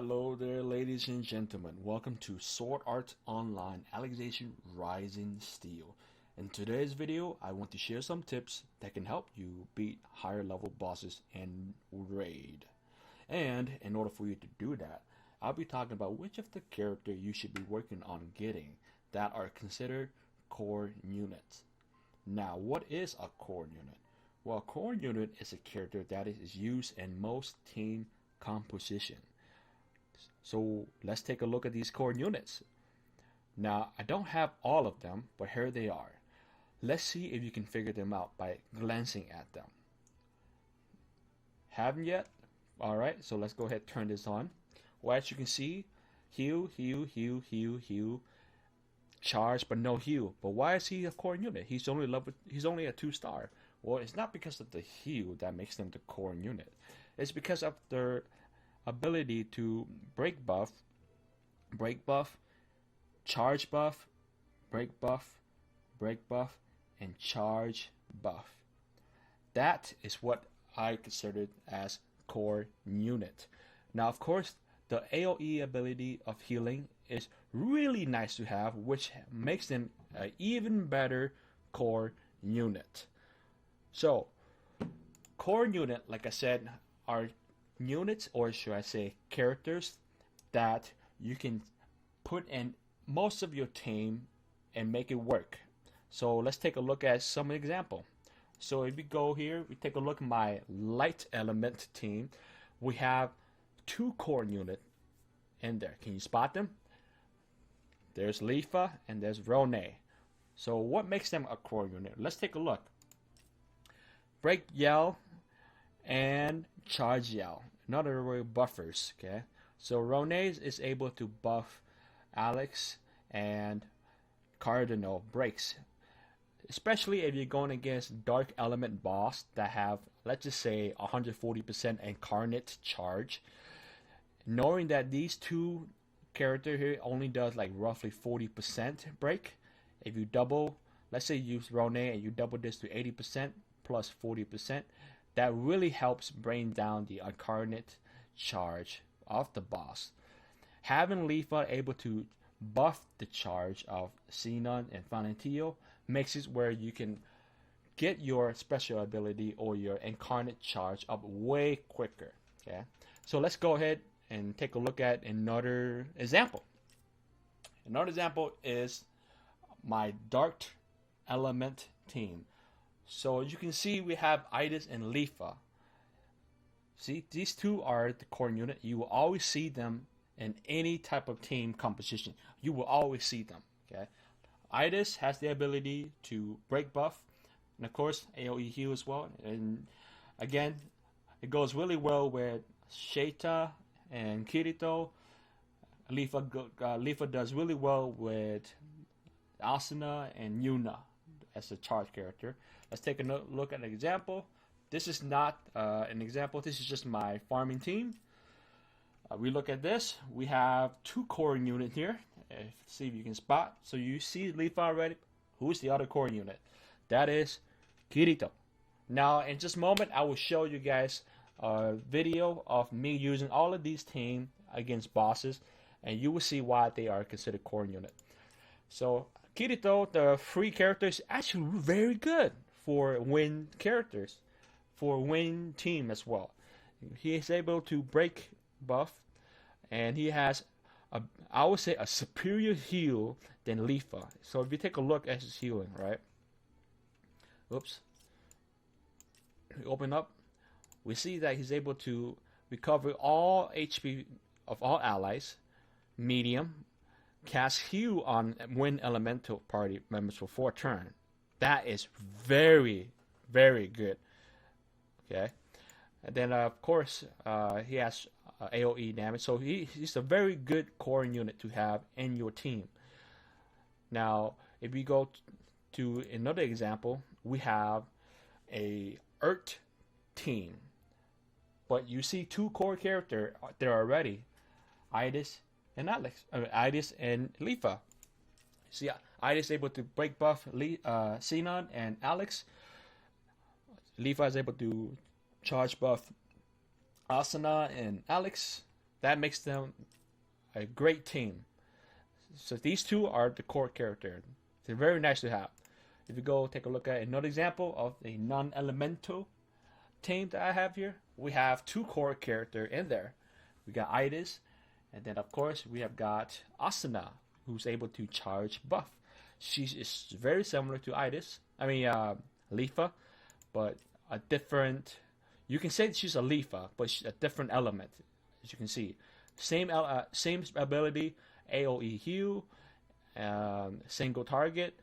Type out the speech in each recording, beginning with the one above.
Hello there, ladies and gentlemen. Welcome to Sword Art Online Alicization Rising Steel. In today's video, I want to share some tips that can help you beat higher level bosses in Raid. And in order for you to do that, I'll be talking about which of the characters you should be working on getting that are considered core units. Now, what is a core unit? Well, a core unit is a character that is used in most team composition. So let's take a look at these core units. Now, I don't have all of them, but here they are. Let's see if you can figure them out by glancing at them. Haven't yet? Alright, so let's go ahead and turn this on. Well, as you can see, heal, charge, but no heal. But why is he a core unit? He's only a 2-star. Well, it's not because of the heal that makes them the core unit. It's because of their ability to break buff, charge buff, break buff, and charge buff. That is what I considered as core unit. Now, of course, the AoE ability of healing is really nice to have, which makes them an even better core unit. So, core unit, like I said, are units, or should I say characters, that you can put in most of your team and make it work. So let's take a look at some example. So if we go here, we take a look at my light element team. We have 2 core units in there. Can you spot them? There's Leafa and there's Ronie. So what makes them a core unit? Let's take a look. Break yell and charge yell. In other words, buffers. Okay, so Ronie is able to buff Alex and Cardinal breaks, especially if you're going against dark element boss that have, let's just say, 140% incarnate charge. Knowing that these 2 characters here only does like roughly 40% break, if you double, let's say you use Ronie and you double this to 80% plus 40%, that really helps bring down the incarnate charge of the boss. Having Leafa able to buff the charge of Xenon and Valentio makes it where you can get your special ability or your incarnate charge up way quicker. Okay, so let's go ahead and take a look at another example. Another example is my dark element team. So you can see we have Eydis and Leafa. See, these 2 are the core unit. You will always see them in any type of team composition. You will always see them. Okay, Eydis has the ability to break buff, and of course AoE heal as well. And again, it goes really well with Sheeta and Kirito. Leafa does really well with Asuna and Yuna as a charge character. Let's take a look at an example. This is not an example. This is just my farming team. We look at this. We have 2 core units here. See if you can spot. So you see Leafa already. Who's the other core unit? That is Kirito. Now, in just a moment, I will show you guys a video of me using all of these teams against bosses, and you will see why they are considered core unit. So Kirito, the free character, is actually very good for win characters, for win team as well. He is able to break buff, and he has I would say a superior heal than Leafa. So if you take a look at his healing, right? Oops. We open up. We see that he's able to recover all HP of all allies, medium, cast heal on win elemental party members for 4 turns. That is very, very good. Okay, and then of course he has AoE damage, so he's a very good core unit to have in your team. Now, if we go to another example, we have a Earth team, but you see 2 core characters there already, Eydis and Eydis and Leafa. See, Eydis able to break buff Xenon and Alex. Leafa is able to charge buff Asuna and Alex. that makes them a great team. So these two are the core character. They're very nice to have. If you go take a look at another example of a non-elemental team that I have here, we have two core character in there. We got Eydis, and then of course we have got Asuna, who's able to charge buff. She is very similar to Eydis. I mean Leafa, but a different. You can say she's a Leafa, but she's a different element. As you can see, same ability, AOE heal, single target,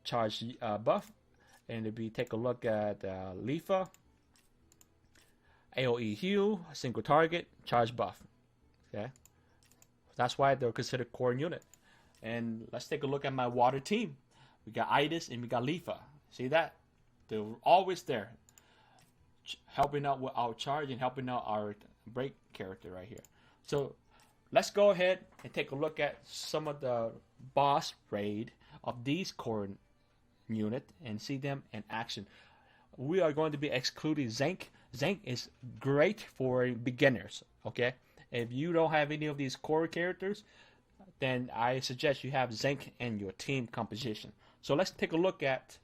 charge buff, and if we take a look at Leafa, AOE heal, single target, charge buff. Okay, that's why they're considered core unit. And let's take a look at my water team. We got Eydis and we got Leafa. See that? They're always there, helping out with our charge and helping out our break character right here. So let's go ahead and take a look at some of the boss raid of these core unit and see them in action. We are going to be excluding Zink. Zink is great for beginners. Okay, if you don't have any of these core characters, then I suggest you have Zink in your team composition. So let's take a look at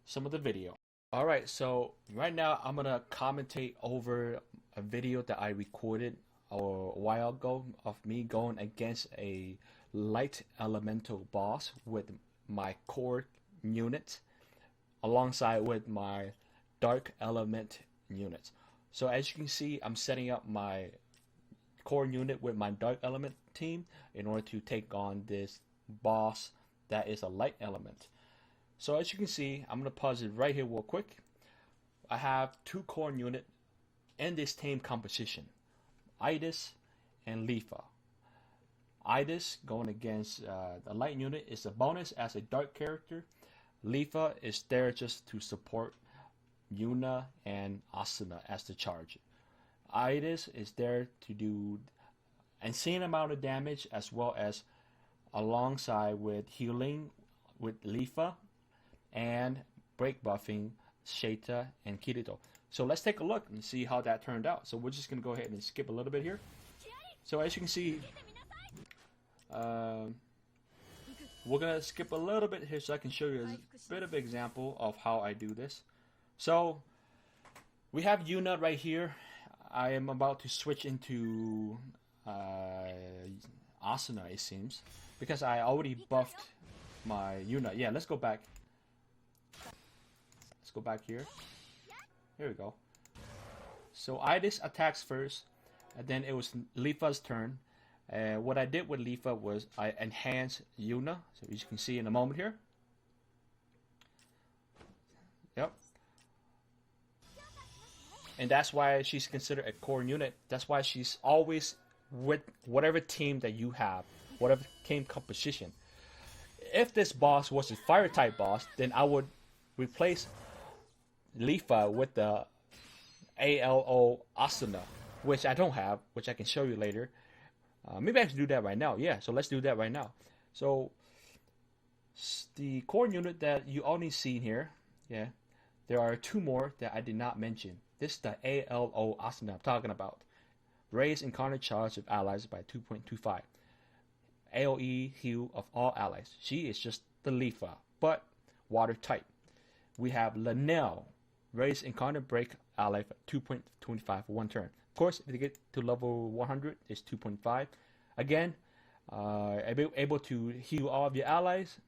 some of the video. Alright, so right now I'm going to commentate over a video that I recorded a while ago of me going against a light elemental boss with my core unit alongside with my dark element units. So as you can see, I'm setting up my core unit with my dark element team in order to take on this boss that is a light element. So as you can see, I'm going to pause it right here real quick. I have two core unit in this team composition, Eydis and Leafa. Eydis going against the light unit is a bonus as a dark character. Leafa is there just to support Yuna and Asuna as the charge. Eydis is there to do insane amount of damage as well as alongside with healing with Leafa and break buffing Sheta and Kirito. So let's take a look and see how that turned out. So we're just going to go ahead and skip a little bit here. So as you can see, we're going to skip a little bit here so I can show you a bit of an example of how I do this. So we have Yuna right here. I am about to switch into Asuna, it seems, because I already buffed my Yuna. Yeah, let's go back. Let's go back here. Here we go. So Eydis attacks first, and then it was Leafa's turn. What I did with Leafa was I enhanced Yuna, so as you can see in a moment here. Yep. And that's why she's considered a core unit. That's why she's always with whatever team that you have, whatever team composition. If this boss was a fire type boss, then I would replace Leafa with the SAO Asuna, which I don't have, which I can show you later. Maybe I can do that right now. Yeah, so let's do that right now. So the core unit that you only see here, yeah, there are two more that I did not mention. This is the SAO Asuna I'm talking about. Raise incarnate charge of allies by 2.25. AoE heal of all allies. She is just the Leafa, but water type. We have Linel. Raise incarnate break ally for 2.25 for one turn. Of course, if you get to level 100, it's 2.5. Again, able to heal all of your allies.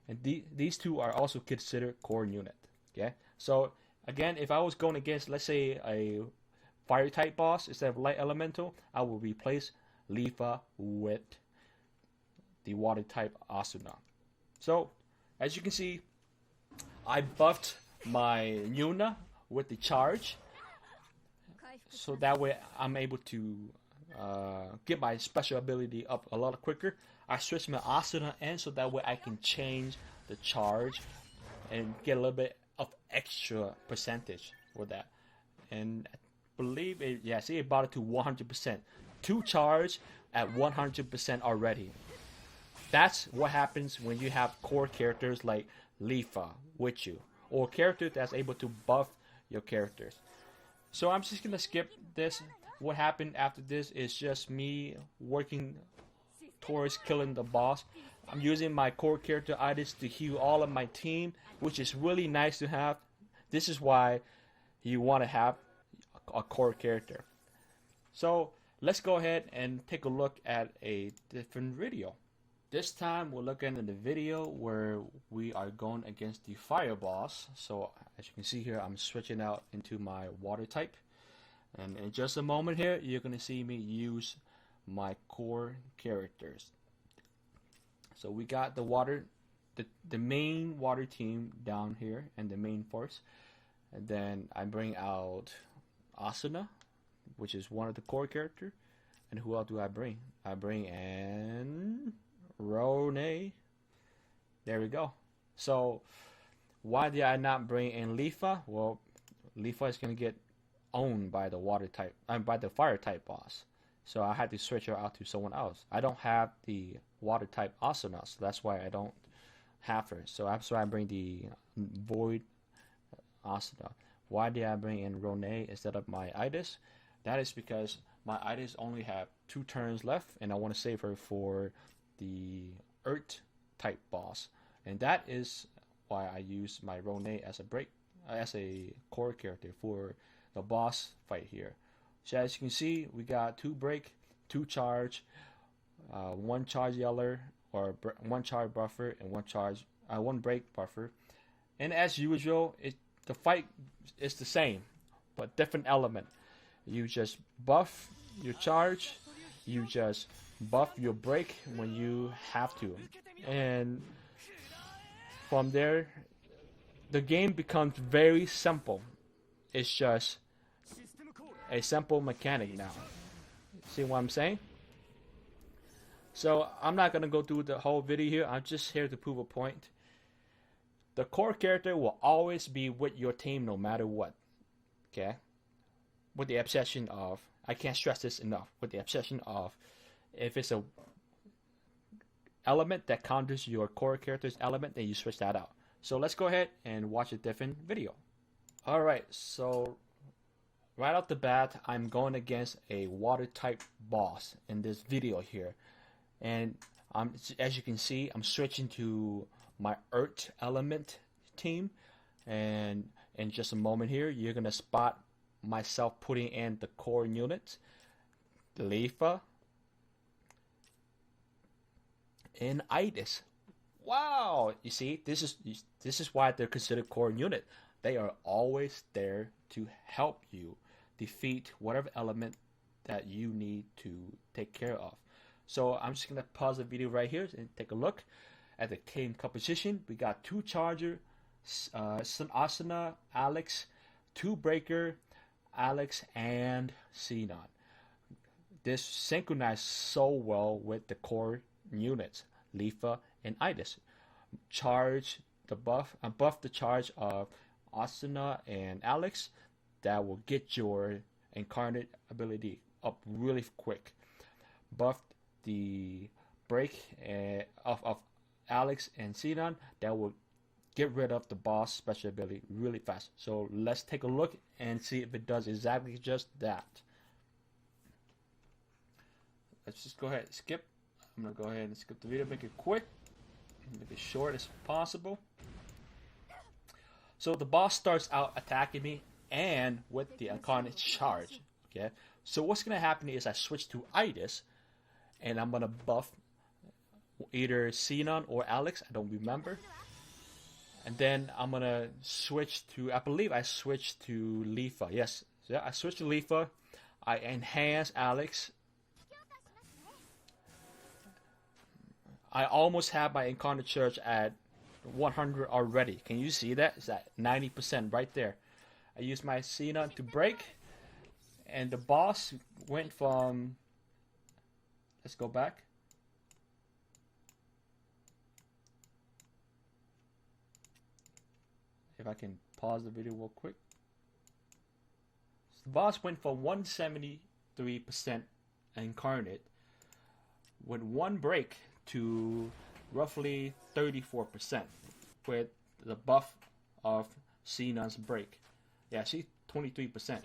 And these two are also considered core unit. Okay, so again, if I was going against, let's say, a fire type boss instead of light elemental, I will replace Leafa with the water type Asuna. So as you can see, I buffed my Yuna with the charge, so that way I'm able to get my special ability up a lot quicker. I switched my Asuna in so that way I can change the charge and get a little bit of extra percentage for that. And I believe it, yeah, see, it brought it to 100%. 2 charge at 100% already. That's what happens when you have core characters like Leafa with you, or character that's able to buff your characters. So I'm just gonna skip this. what happened after this is just me working towards killing the boss. I'm using my core character Eydis to heal all of my team, which is really nice to have. This is why you want to have a core character. So let's go ahead and take a look at a different video. This time we're looking at the video where we are going against the fire boss. So as you can see here, I'm switching out into my water type. And in just a moment here, you're going to see me use my core characters. So we got the water, the main water team down here and the main force. And then I bring out Asuna, which is one of the core characters. And who else do I bring? I bring in Ronie. There we go. So why did I not bring in Leafa? Well, Leafa is going to get owned by the water type, by the fire type boss. So I had to switch her out to someone else. I don't have the water type Asuna, so that's why I don't have her. So that's why I bring the void Asuna. Why did I bring in Ronie instead of my Eydis? That is because my Eydis only have 2 turns left, and I want to save her for the Earth type boss. And that is why I use my Ronie as a core character for the boss fight here. So as you can see, we got 2 break, 2 charge, 1 charge yeller, or 1 charge buffer, and 1 break buffer. And as usual, the fight is the same, but different element. You just buff your charge, you just buff your break when you have to, and from there, the game becomes very simple. It's just a simple mechanic now. See what I'm saying? So I'm not gonna go through the whole video here. I'm just here to prove a point. The core character will always be with your team no matter what. Okay? With the exception of, I can't stress this enough, with the exception of if it's a element that counters your core character's element, then you switch that out. So let's go ahead and watch a different video. Alright, so right off the bat, I'm going against a water type boss in this video here. And as you can see, I'm switching to my Earth element team. And in just a moment here, you're going to spot myself putting in the core units, Leafa, and Eydis. Wow! You see, this is why they're considered core unit. They are always there to help you defeat whatever element that you need to take care of. So I'm just gonna pause the video right here and take a look at the team composition. We got 2 charger, Asuna, Alex, 2 breaker, Alex, and Xenon. This synchronized so well with the core units, Leafa and Eydis. Charge the buff, buff the charge of Asuna and Alex. That will get your incarnate ability up really quick. Buff the break of Alex and Xenon. That will get rid of the boss special ability really fast. So let's take a look and see if it does exactly just that. Let's just go ahead and skip. I'm going to go ahead and skip the video, make it quick, make it short as possible. So the boss starts out attacking me and with the incarnate charge. Okay, so what's going to happen is I switch to Eydis, and I'm going to buff either Xenon or Alex, I don't remember. And then I'm going to switch to, I believe I switched to Leafa. Yes, yeah, I switched to Leafa. I enhance Alex. I almost have my incarnate charge at 100 already. Can you see that? It's at 90% right there. I used my Xenon to break, and the boss went from, let's go back. If I can pause the video real quick. The boss went from 173% incarnate with 1 break to roughly 34% with the buff of Xenon's break. Yeah, see, 23%.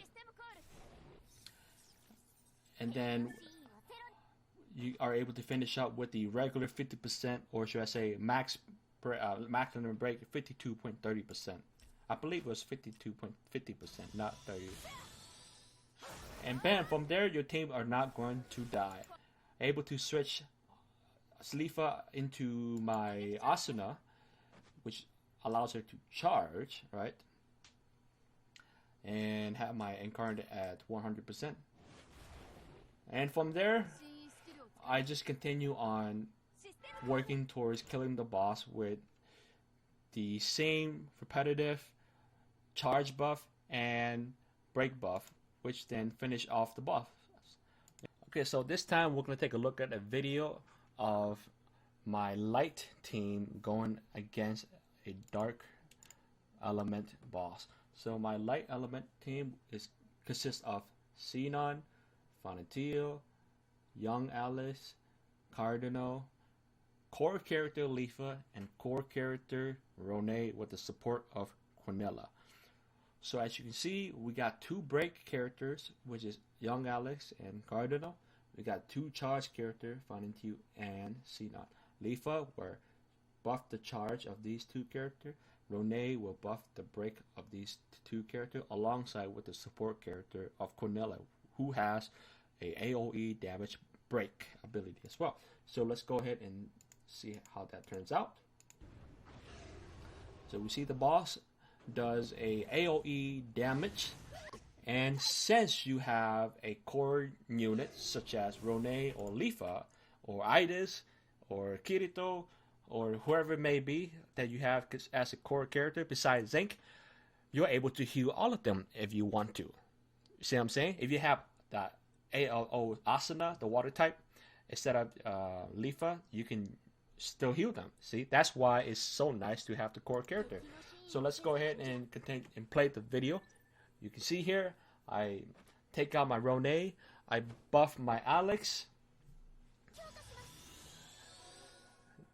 and then you are able to finish up with the regular 50%, or should I say maximum break 52.30%. I believe it was 52.50%, not 30. And bam, from there your team are not going to die. Able to switch Leafa into my Asuna, which allows her to charge, right? And have my incarnate at 100%. And from there, I just continue on working towards killing the boss with the same repetitive charge buff and break buff, which then finish off the buff. Okay, so this time we're going to take a look at a video of my light team going against a dark element boss. So my light element team consists of Xenon, Fanatio, Young Alice, Cardinal, core character Leafa, and core character Ronie with the support of Cornella. So as you can see, we got two break characters, which is Young Alex and Cardinal. We got two charge characters, Fanatio and Xenon. Leafa will buff the charge of these two characters. Ronie will buff the break of these two characters alongside with the support character of Cornella, who has a AoE damage break ability as well. So let's go ahead and see how that turns out. So we see the boss does a AoE damage, and since you have a core unit such as Ronie or Leafa or Eydis or Kirito or whoever it may be that you have as a core character besides Zink, you're able to heal all of them if you want to. See what I'm saying? If you have that Asuna, the water type, instead of Leafa, you can still heal them. See, that's why it's so nice to have the core character. So let's go ahead and continue and play the video. You can see here, I take out my Ronie, I buff my Alex.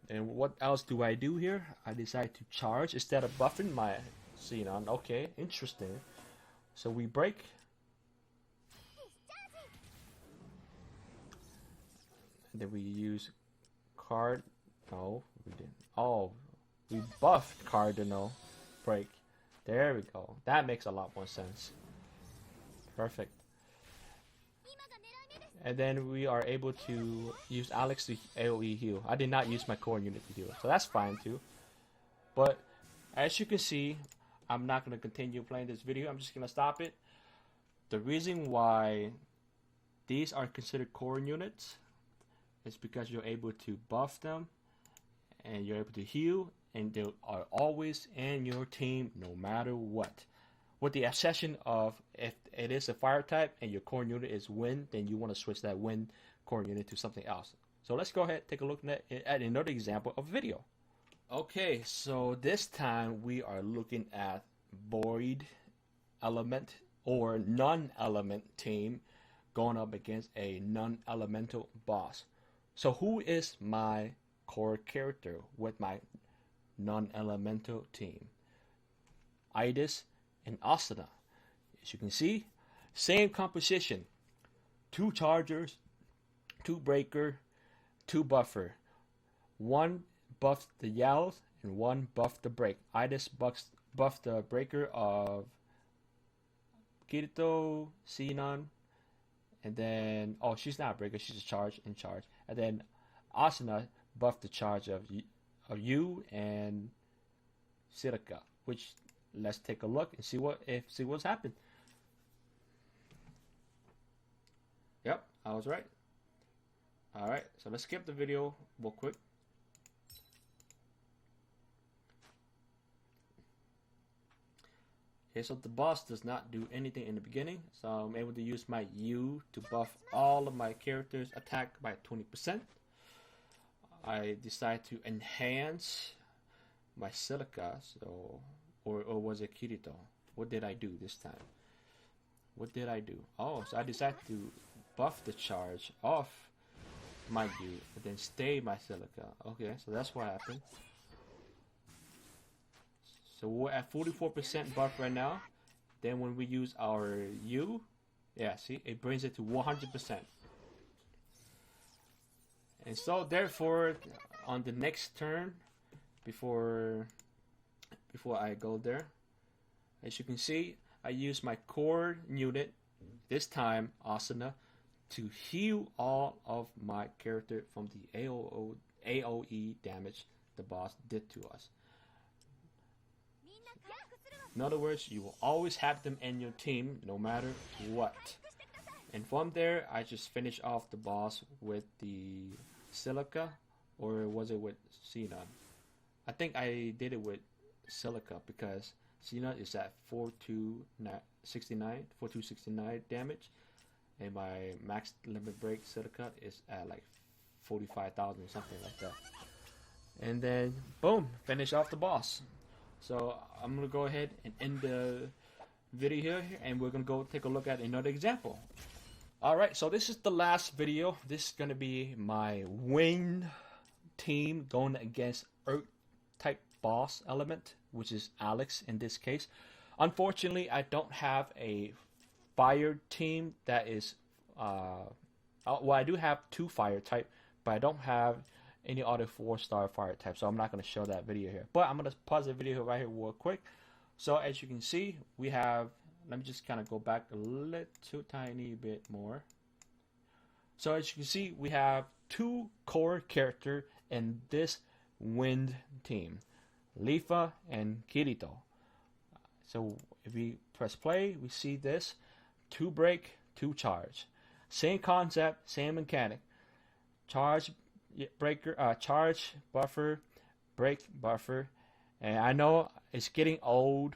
And what else do I do here? I decide to charge instead of buffing my Xenon. Okay, interesting. So we break. And then we use card. No, we didn't. Oh, we buffed Cardinal. Break. There we go. That makes a lot more sense. Perfect. And then we are able to use Alex to AoE heal. I did not use my core unit to heal, so that's fine too. But as you can see, I'm not going to continue playing this video. I'm just going to stop it. The reason why these are considered core units is because you're able to buff them and you're able to heal, and they are always in your team no matter what. With the exception of if it is a fire type and your core unit is wind, then you want to switch that wind core unit to something else. So let's go ahead and take a look at another example of video. Okay, so this time we are looking at void element or non-element team going up against a non-elemental boss. So who is my core character with my non-elemental team? Eydis and Asuna. As you can see, same composition. 2 chargers, 2 breaker, 2 buffer. 1 buffs the yells and 1 buffs the break. Eydis buffs the breaker of Kirito, Xenon, and then she's not a breaker, she's a charge in charge. And then Asuna buffed the charge of you and Sirika, which let's take a look and see what's happened. Yep, I was right. Alright, so let's skip the video real quick. Okay, so the boss does not do anything in the beginning, so I'm able to use my U to buff all of my characters' attack by 20%. I decide to enhance my Silica, so or was it Kirito? What did I do this time? What did I do? Oh, so I decided to buff the charge off my U and then stay my Silica. Okay, so that's what happened. So we're at 44% buff right now. Then when we use our U, yeah, see, it brings it to 100%. And so therefore, on the next turn, before I go there, as you can see, I use my core unit, this time Asuna, to heal all of my character from the AOE damage the boss did to us. In other words, you will always have them in your team no matter what. And from there, I just finish off the boss with the Silica, or was it with Xenon? I think I did it with Silica because Xenon is at 4269 damage, and my max limit break Silica is at like 45,000 or something like that. And then boom, finish off the boss. So I'm gonna go ahead and end the video here, and we're gonna go take a look at another example. Alright, so this is the last video. This is gonna be my wind team going against Earth type boss element, which is Alex in this case. Unfortunately, I don't have a fire team that is well, I do have 2 fire type, but I don't have any other 4-star fire type, so I'm not going to show that video here. But I'm going to pause the video right here real quick. So as you can see, we have, let me just kind of go back a little tiny bit more. So as you can see, we have 2 core character in this wind team, Leafa and Kirito. So if we press play, we see this: 2 break, 2 charge. Same concept, same mechanic. Charge breaker, charge buffer, break buffer. And I know it's getting old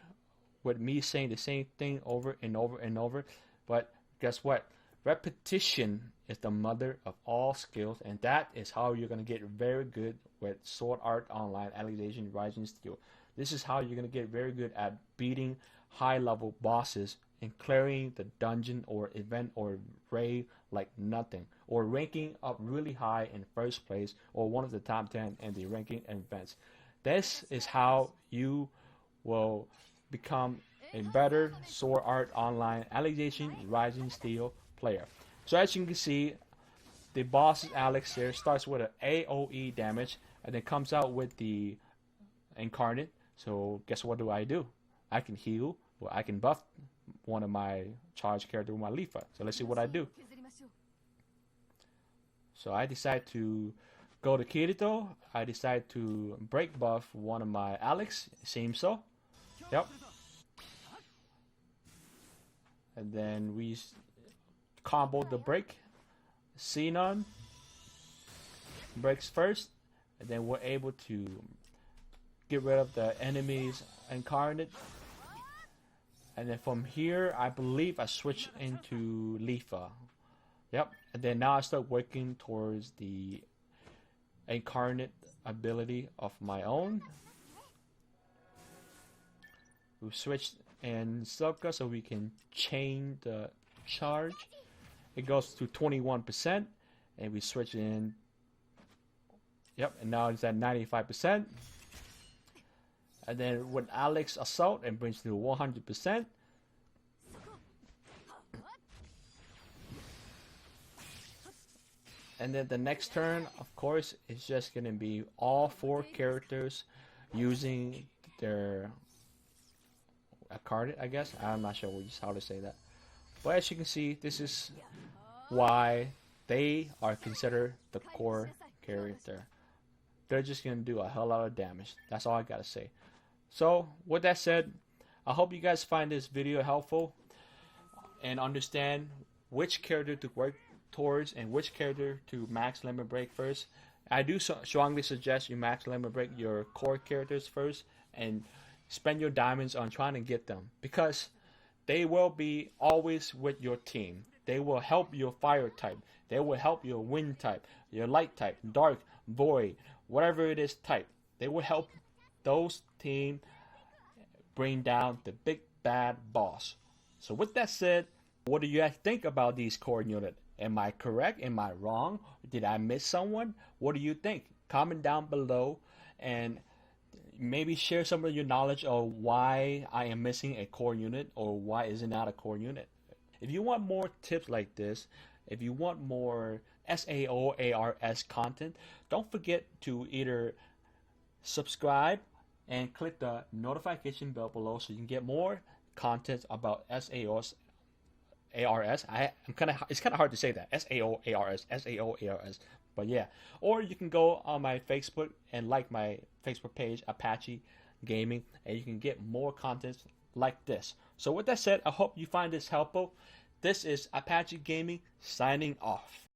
with me saying the same thing over and over and over, but guess what? Repetition is the mother of all skills, and that is how you're going to get very good with Sword Art Online, Alicization, Rising Steel. This is how you're going to get very good at beating high level bosses and clearing the dungeon or event or raid like nothing, or ranking up really high in first place or one of the top 10 in the ranking events. This is how you will become a better Sword Art Online, Alicization, Rising Steel player. So as you can see, the boss Alex here starts with an AOE damage and then comes out with the Incarnate. So guess what do? I can heal, or I can buff one of my charge character with my Leafa. So let's see what I do. So I decide to go to Kirito. I decide to break buff one of my Alex. Seems so. Yep. And then we combo the break. Xenon breaks first, and then we're able to get rid of the enemy's Incarnate. And then from here, I believe I switch into Leafa. Yep. And then now I start working towards the Incarnate ability of my own. We switched in Silka so we can chain the charge. It goes to 21%, and we switch in. Yep, and now it's at 95%. And then with Alex Assault, it brings to 100%. And then the next turn, of course, is just going to be all 4 characters using their card, I guess. I'm not sure how to say that. But as you can see, this is why they are considered the core character. They're just going to do a hell lot of damage. That's all I got to say. So, with that said, I hope you guys find this video helpful and understand which character to work towards and which character to max limit break first. I do strongly suggest you max limit break your core characters first and spend your diamonds on trying to get them, because they will be always with your team. They will help your fire type. They will help your wind type, your light type, dark, void, whatever it is type. They will help those team bring down the big bad boss. So with that said, what do you guys think about these core units? Am I correct? Am I wrong? Did I miss someone? What do you think? Comment down below and maybe share some of your knowledge of why I am missing a core unit, or why is it not a core unit. If you want more tips like this, if you want more SAO ARS content, don't forget to either subscribe and click the notification bell below so you can get more content about SAOs ARS. It's kind of hard to say that. SAO ARS, SAO ARS. But yeah, or you can go on my Facebook and like my Facebook page, Apache Gaming, and you can get more content like this. So with that said, I hope you find this helpful. This is Apache Gaming signing off.